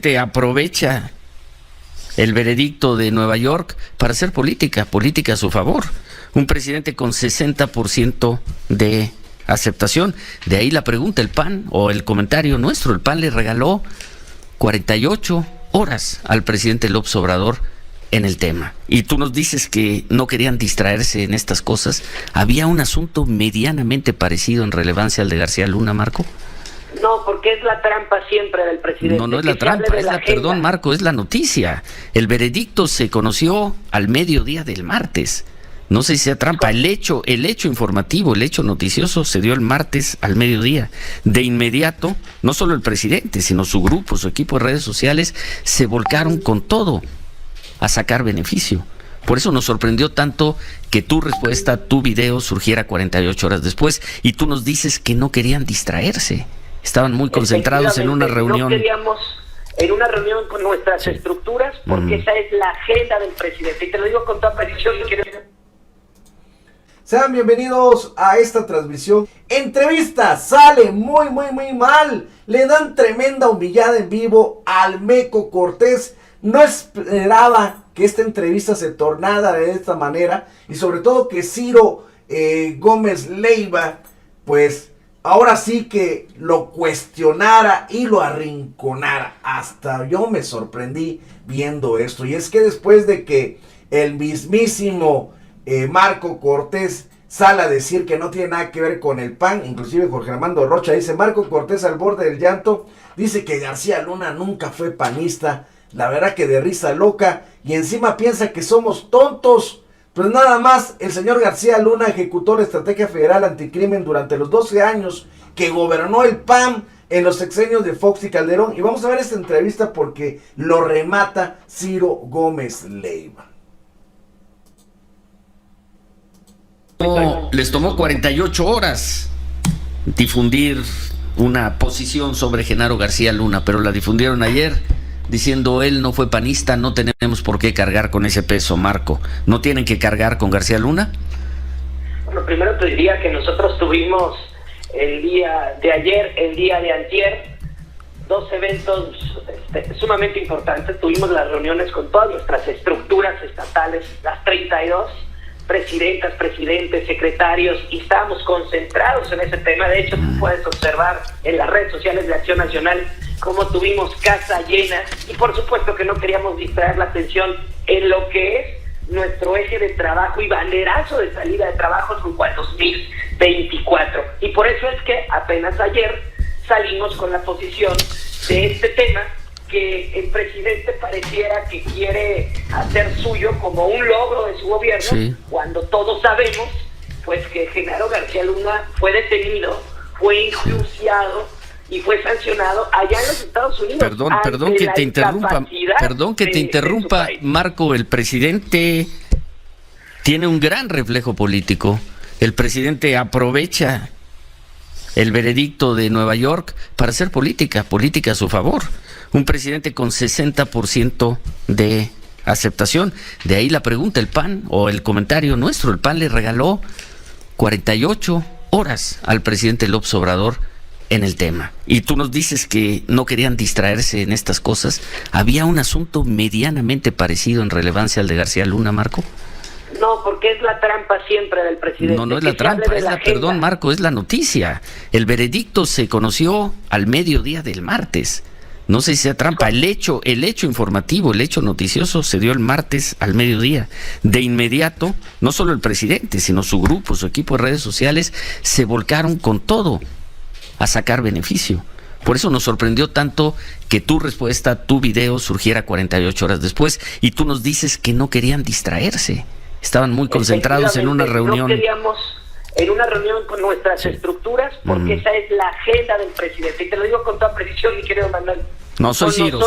Te aprovecha el veredicto de Nueva York para hacer política a su favor. Un presidente con 60% de aceptación. De ahí la pregunta, el PAN, o el comentario nuestro, el PAN le regaló 48 horas al presidente López Obrador en el tema. Y tú nos dices que no querían distraerse en estas cosas. ¿Había un asunto medianamente parecido en relevancia al de García Luna, Marco? No, porque es la trampa siempre del presidente. No es la trampa, perdón, Marco, es la noticia. El veredicto se conoció al mediodía del martes. No sé si sea trampa. El hecho informativo, el hecho noticioso se dio el martes al mediodía. De inmediato, no solo el presidente, sino su grupo, su equipo de redes sociales, se volcaron con todo a sacar beneficio. Por eso nos sorprendió tanto que tu respuesta, tu video, surgiera 48 horas después, y tú nos dices que no querían distraerse. Estaban muy concentrados en una reunión. No queríamos en una reunión con nuestras estructuras, porque esa es la agenda del presidente. Y te lo digo con toda precisión. Sean bienvenidos a esta transmisión. Entrevista sale muy mal. Le dan tremenda humillada en vivo al Meco Cortés. No esperaba que esta entrevista se tornara de esta manera. Y sobre todo que Ciro Gómez Leiva, pues ahora sí que lo cuestionara y lo arrinconara. Hasta yo me sorprendí viendo esto. Y es que después de que el mismísimo Marco Cortés sale a decir que no tiene nada que ver con el PAN, inclusive Jorge Armando Rocha dice: Marco Cortés al borde del llanto, dice que García Luna nunca fue panista. La verdad que de risa loca, y encima piensa que somos tontos. Pues nada más, el señor García Luna ejecutó la estrategia federal anticrimen durante los 12 años que gobernó el PAN en los sexenios de Fox y Calderón. Y vamos a ver esta entrevista porque lo remata Ciro Gómez Leiva. Les tomó 48 horas difundir una posición sobre Genaro García Luna, pero la difundieron ayer diciendo: él no fue panista, no tenemos por qué cargar con ese peso, Marco. ¿No tienen que cargar con García Luna? Bueno, primero te diría que nosotros tuvimos el día de ayer, el día de antier, dos eventos sumamente importantes. Tuvimos las reuniones con todas nuestras estructuras estatales, las 32 presidentas, presidentes, secretarios, y estábamos concentrados en ese tema. De hecho, tú puedes observar en las redes sociales de Acción Nacional cómo tuvimos casa llena, y por supuesto que no queríamos distraer la atención en lo que es nuestro eje de trabajo y banderazo de salida de trabajo rumbo al 2024. Y por eso es que apenas ayer salimos con la posición de este tema que el presidente pareciera que quiere hacer suyo como un logro de su gobierno, sí, cuando todos sabemos pues que Genaro García Luna fue detenido, fue enjuiciado y fue sancionado allá en los Estados Unidos. Perdón que te interrumpa, Marco. El presidente tiene un gran reflejo político. El presidente aprovecha el veredicto de Nueva York para hacer política a su favor. Un presidente con 60% de aceptación. De ahí la pregunta, el PAN, o el comentario nuestro, el PAN le regaló 48 horas al presidente López Obrador en el tema. Y tú nos dices que no querían distraerse en estas cosas. ¿Había un asunto medianamente parecido en relevancia al de García Luna, Marco? No, porque es la trampa siempre del presidente. No es la trampa, perdón, Marco, es la noticia. El veredicto se conoció al mediodía del martes. No sé si sea trampa. El hecho informativo, el hecho noticioso se dio el martes al mediodía. De inmediato, no solo el presidente, sino su grupo, su equipo de redes sociales, se volcaron con todo a sacar beneficio. Por eso nos sorprendió tanto que tu respuesta, tu video, surgiera 48 horas después, y tú nos dices que no querían distraerse. Estaban muy concentrados en una reunión. No queríamos en una reunión con nuestras estructuras, porque esa es la agenda del presidente. Y te lo digo con toda precisión, mi querido Manuel. No, soy Ciro.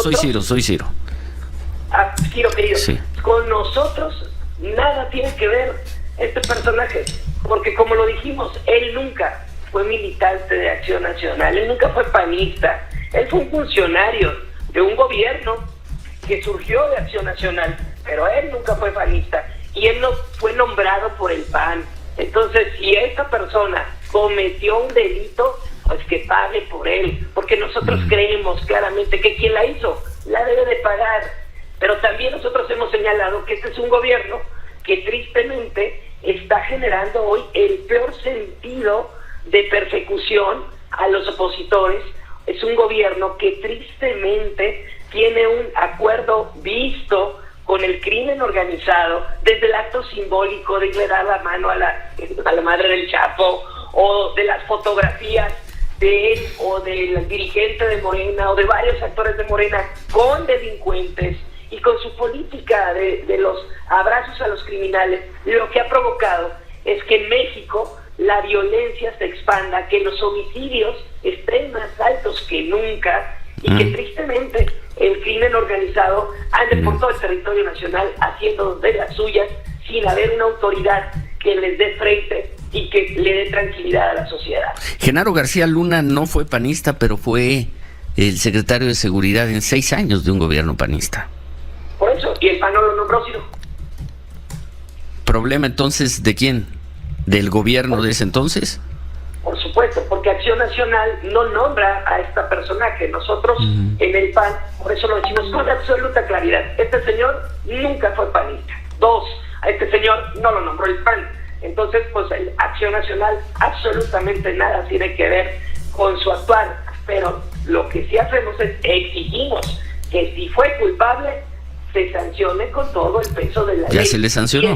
Ah, Ciro, querido. Sí. Con nosotros nada tiene que ver este personaje, porque como lo dijimos, él nunca fue militante de Acción Nacional, él nunca fue panista, él fue un funcionario de un gobierno que surgió de Acción Nacional, pero él nunca fue panista, y él no fue nombrado por el PAN. Entonces, si esta persona cometió un delito, pues que pague por él, porque nosotros creemos claramente que quien la hizo la debe de pagar. Pero también nosotros hemos señalado que este es un gobierno que tristemente está generando hoy el peor sentido de persecución a los opositores. Es un gobierno que tristemente tiene un acuerdo visto con el crimen organizado, desde el acto simbólico de irle dar la mano a la madre del Chapo, o de las fotografías de él o del dirigente de Morena o de varios actores de Morena con delincuentes, y con su política de los abrazos a los criminales. Lo que ha provocado es que en México la violencia se expanda, que los homicidios estén más altos que nunca, y que tristemente el crimen organizado ande por todo el territorio nacional haciendo de las suyas sin haber una autoridad que les dé frente y que le dé tranquilidad a la sociedad. Genaro García Luna no fue panista, pero fue el secretario de Seguridad en 6 años de un gobierno panista. Por eso, y el PAN no lo nombró, Ciro. ¿Problema entonces de quién? ¿Del gobierno de ese entonces? Por supuesto, porque Acción Nacional no nombra a esta personaje. Nosotros en el PAN, por eso lo decimos con absoluta claridad, este señor nunca fue panista. 2, a este señor no lo nombró el PAN. Entonces, pues Acción Nacional absolutamente nada tiene que ver con su actuar. Pero lo que sí hacemos es exigimos que si fue culpable se sancione con todo el peso de la ley. Ya se le sancionó.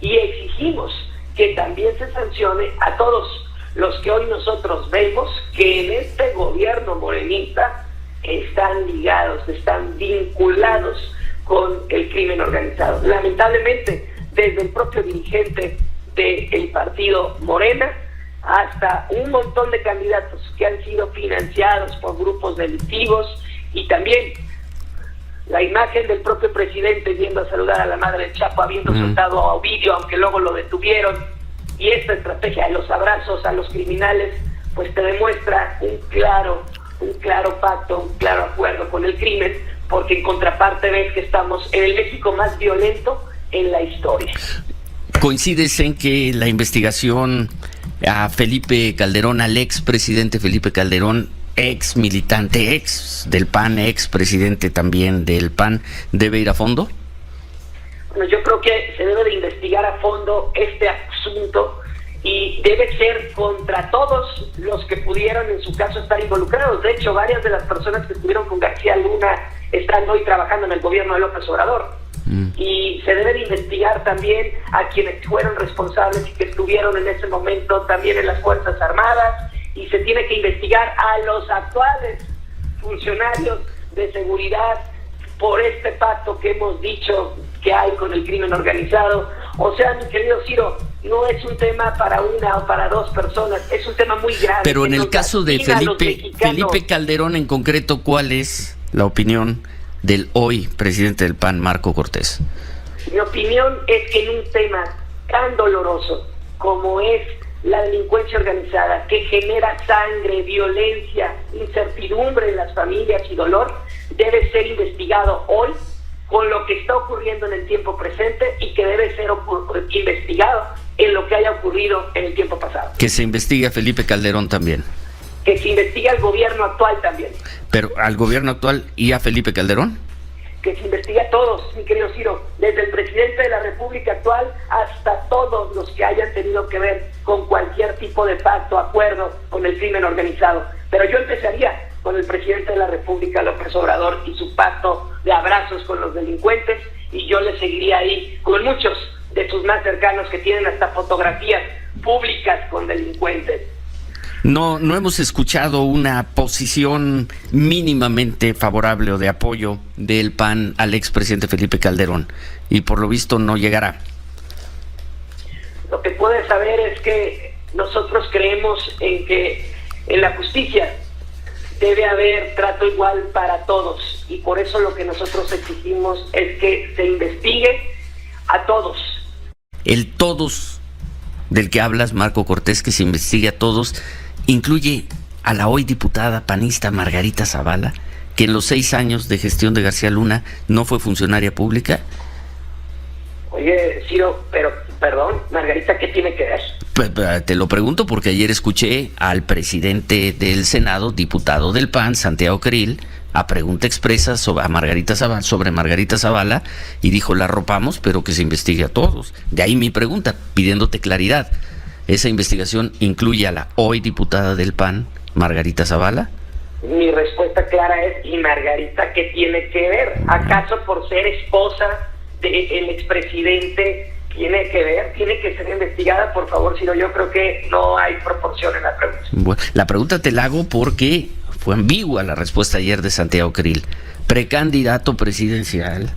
Y exigimos que también se sancione a todos los que hoy nosotros vemos que en este gobierno morenista están ligados, están vinculados con el crimen organizado. Lamentablemente, desde el propio dirigente del partido Morena hasta un montón de candidatos que han sido financiados por grupos delictivos, y también la imagen del propio presidente yendo a saludar a la madre del Chapo, habiendo soltado a Ovidio, aunque luego lo detuvieron, y esta estrategia de los abrazos a los criminales, pues te demuestra un claro pacto, un claro acuerdo con el crimen, porque en contraparte ves que estamos en el México más violento en la historia. ¿Coincides en que la investigación a Felipe Calderón, al expresidente Felipe Calderón, ex militante, ex del PAN, ex presidente también del PAN, debe ir a fondo? Bueno, yo creo que se debe de investigar a fondo este asunto y debe ser contra todos los que pudieron en su caso estar involucrados. De hecho, varias de las personas que estuvieron con García Luna están hoy trabajando en el gobierno de López Obrador. Y se debe de investigar también a quienes fueron responsables y que estuvieron en ese momento también en las Fuerzas Armadas, y se tiene que investigar a los actuales funcionarios de seguridad por este pacto que hemos dicho que hay con el crimen organizado. O sea, mi querido Ciro, no es un tema para una o para dos personas, es un tema muy grave. Pero en el caso de Felipe Calderón en concreto, ¿cuál es la opinión del hoy presidente del PAN, Marco Cortés? Mi opinión es que en un tema tan doloroso como es la delincuencia organizada, que genera sangre, violencia, incertidumbre en las familias y dolor, debe ser investigado hoy con lo que está ocurriendo en el tiempo presente, y que debe ser investigado en lo que haya ocurrido en el tiempo pasado. Que se investigue a Felipe Calderón también. Que se investigue al gobierno actual también. ¿Pero al gobierno actual y a Felipe Calderón? Que se investigue a todos, mi querido Ciro, desde el presidente de la República actual hasta todos los que hayan tenido que ver con cualquier tipo de pacto, acuerdo con el crimen organizado. Pero yo empezaría con el presidente de la República, López Obrador, y su pacto de abrazos con los delincuentes, y yo le seguiría ahí con muchos de sus más cercanos que tienen hasta fotografías públicas con delincuentes. No hemos escuchado una posición mínimamente favorable o de apoyo del PAN al expresidente Felipe Calderón, y por lo visto no llegará. Lo que puedes saber es que nosotros creemos en que en la justicia debe haber trato igual para todos, y por eso lo que nosotros exigimos es que se investigue a todos. El todos del que hablas, Marco Cortés, que se investigue a todos, incluye a la hoy diputada panista Margarita Zavala, que en los 6 años de gestión de García Luna no fue funcionaria pública. Oye, Ciro, pero perdón, Margarita, ¿qué tiene que ver? Te lo pregunto porque ayer escuché al presidente del Senado, diputado del PAN, Santiago Krill, a pregunta expresa sobre Margarita Zavala, y dijo: la arropamos, pero que se investigue a todos. De ahí mi pregunta, pidiéndote claridad. ¿Esa investigación incluye a la hoy diputada del PAN, Margarita Zavala? Mi respuesta clara es: ¿y Margarita qué tiene que ver? ¿Acaso por ser esposa del expresidente tiene que ver? Tiene que ser investigada, por favor, si no, yo creo que no hay proporción en la pregunta. Bueno, la pregunta te la hago porque fue ambigua la respuesta ayer de Santiago Krill, precandidato presidencial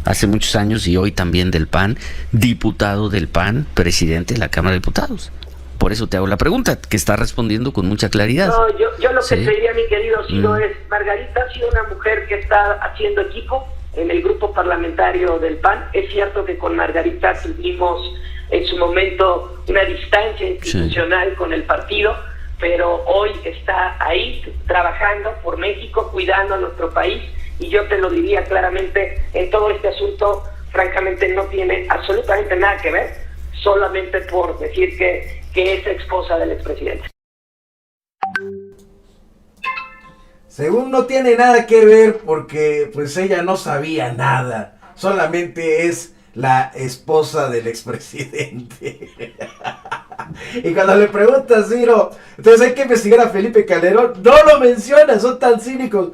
hace muchos años y hoy también del PAN, diputado del PAN, presidente de la Cámara de Diputados. Por eso te hago la pregunta, que está respondiendo con mucha claridad. No, yo lo que ¿Sí? te diría, mi querido Ciro, es: Margarita ha sido una mujer que está haciendo equipo en el grupo parlamentario del PAN. Es cierto que con Margarita tuvimos en su momento una distancia institucional con el partido, pero hoy está ahí trabajando por México, cuidando a nuestro país, y yo te lo diría claramente, en todo este asunto, francamente no tiene absolutamente nada que ver, solamente por decir que es esposa del expresidente. Según no tiene nada que ver porque pues ella no sabía nada, solamente es la esposa del expresidente. Y cuando le preguntas, Ciro, entonces hay que investigar a Felipe Calderón, no lo menciona, son tan cínicos.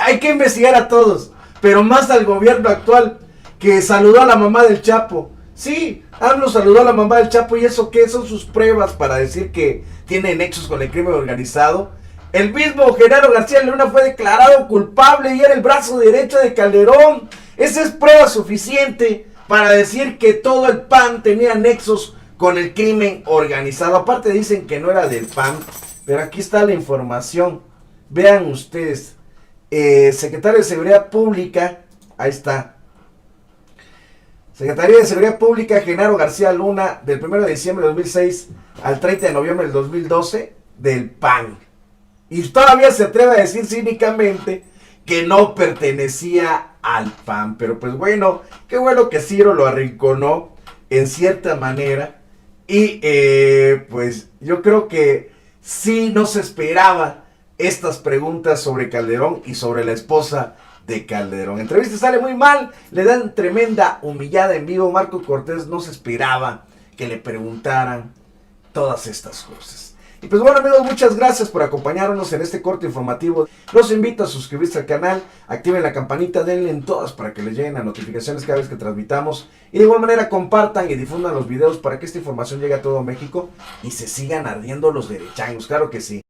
Hay que investigar a todos, pero más al gobierno actual, que saludó a la mamá del Chapo. Sí, AMLO saludó a la mamá del Chapo, ¿y eso qué? Son sus pruebas para decir que tiene nexos con el crimen organizado. El mismo Genaro García Luna fue declarado culpable y era el brazo derecho de Calderón. Esa es prueba suficiente para decir que todo el PAN tenía nexos con el crimen organizado. Aparte dicen que no era del PAN, pero aquí está la información. Vean ustedes, secretario de Seguridad Pública, ahí está. Secretaría de Seguridad Pública, Genaro García Luna, del 1 de diciembre de 2006 al 30 de noviembre del 2012, del PAN. Y todavía se atreve a decir cínicamente que no pertenecía al PAN. Pero pues bueno, qué bueno que Ciro lo arrinconó en cierta manera. Y pues yo creo que sí no se esperaba estas preguntas sobre Calderón y sobre la esposa de Calderón. Entrevista sale muy mal, le dan tremenda humillada en vivo. Marco Cortés no se esperaba que le preguntaran todas estas cosas. Y pues bueno, amigos, muchas gracias por acompañarnos en este corte informativo. Los invito a suscribirse al canal, activen la campanita, denle en todas para que les lleguen las notificaciones cada vez que transmitamos. Y de igual manera compartan y difundan los videos para que esta información llegue a todo México y se sigan ardiendo los derechangos, claro que sí.